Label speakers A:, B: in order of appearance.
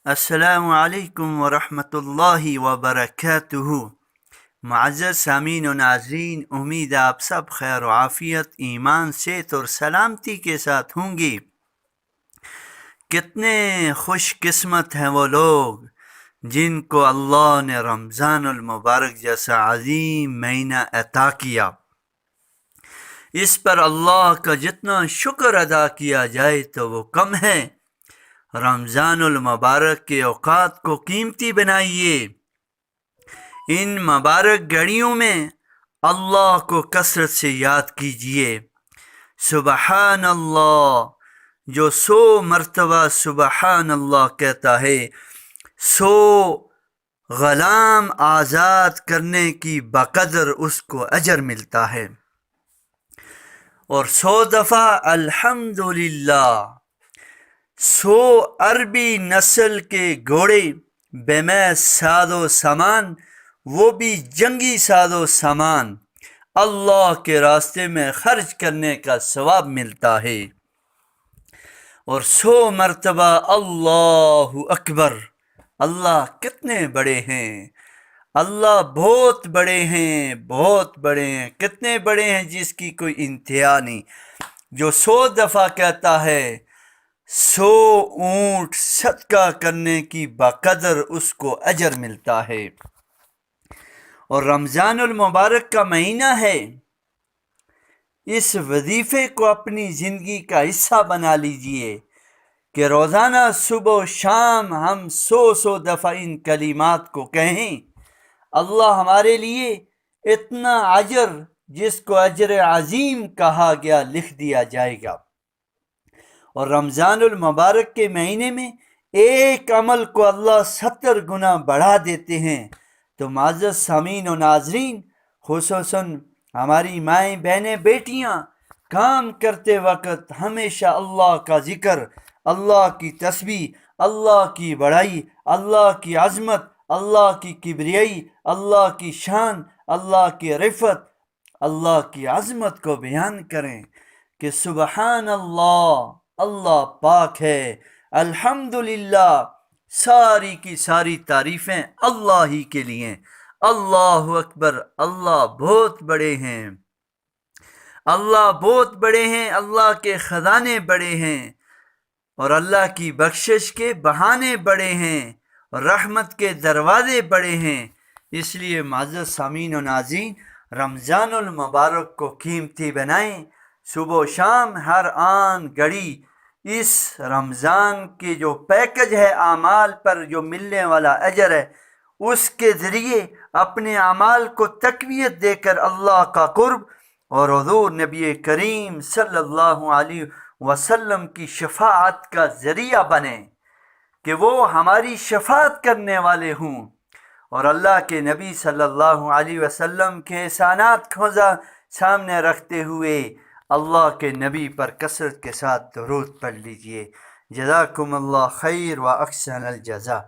A: السلام علیکم ورحمۃ اللہ وبرکاتہ۔ معزز سامعین و ناظرین، امید آپ سب خیر و عافیت، ایمان، صحت اور سلامتی کے ساتھ ہوں گے۔ کتنے خوش قسمت ہیں وہ لوگ جن کو اللہ نے رمضان المبارک جیسا عظیم مہینہ عطا کیا۔ اس پر اللہ کا جتنا شکر ادا کیا جائے تو وہ کم ہے۔ رمضان المبارک کے اوقات کو قیمتی بنائیے۔ ان مبارک گھڑیوں میں اللہ کو کثرت سے یاد کیجیے۔ سبحان اللہ، جو 100 مرتبہ سبحان اللہ کہتا ہے، 100 غلام آزاد کرنے کی بقدر اس کو اجر ملتا ہے، اور 100 دفعہ الحمدللہ، 100 عربی نسل کے گھوڑے بے ساز و سامان، وہ بھی جنگی ساز و سامان، اللہ کے راستے میں خرچ کرنے کا ثواب ملتا ہے۔ اور 100 مرتبہ اللہ اکبر۔ اللہ کتنے بڑے ہیں، اللہ بہت بڑے ہیں، بہت بڑے ہیں، کتنے بڑے ہیں جس کی کوئی انتہا نہیں۔ جو 100 دفعہ کہتا ہے، 100 اونٹ صدقہ کرنے کی بقدر اس کو اجر ملتا ہے۔ اور رمضان المبارک کا مہینہ ہے، اس وظیفے کو اپنی زندگی کا حصہ بنا لیجئے کہ روزانہ صبح و شام ہم 100 دفعہ ان کلمات کو کہیں۔ اللہ ہمارے لیے اتنا اجر، جس کو اجر عظیم کہا گیا، لکھ دیا جائے گا۔ اور رمضان المبارک کے مہینے میں ایک عمل کو اللہ 70 گنا بڑھا دیتے ہیں۔ تو معزز سامعین و ناظرین، خصوصاً ہماری مائیں، بہنیں، بیٹیاں کام کرتے وقت ہمیشہ اللہ کا ذکر، اللہ کی تسبیح، اللہ کی بڑائی، اللہ کی عظمت، اللہ کی کبریائی، اللہ کی شان، اللہ کی رفعت، اللہ کی عظمت کو بیان کریں کہ سبحان اللہ، اللہ پاک ہے، الحمدللہ، ساری کی ساری تعریفیں اللہ ہی کے لیے۔ اللہ اکبر، اللہ بہت بڑے ہیں، اللہ بہت بڑے ہیں، اللہ کے خزانے بڑے ہیں، اور اللہ کی بخشش کے بہانے بڑے ہیں، اور رحمت کے دروازے بڑے ہیں۔ اس لیے معزز سامعین و ناظرین، رمضان المبارک کو قیمتی بنائیں۔ صبح و شام ہر آن گھڑی اس رمضان کے جو پیکج ہے اعمال پر جو ملنے والا اجر ہے، اس کے ذریعے اپنے اعمال کو تقویت دے کر اللہ کا قرب اور حضور نبی کریم صلی اللہ علیہ وسلم کی شفاعت کا ذریعہ بنیں، کہ وہ ہماری شفاعت کرنے والے ہوں، اور اللہ کے نبی صلی اللہ علیہ وسلم کے احسانات کو سامنے رکھتے ہوئے اللہ کے نبی پر کثرت کے ساتھ درود پڑھ لیجئے۔ جزاکم اللہ خیر و احسن الجزا۔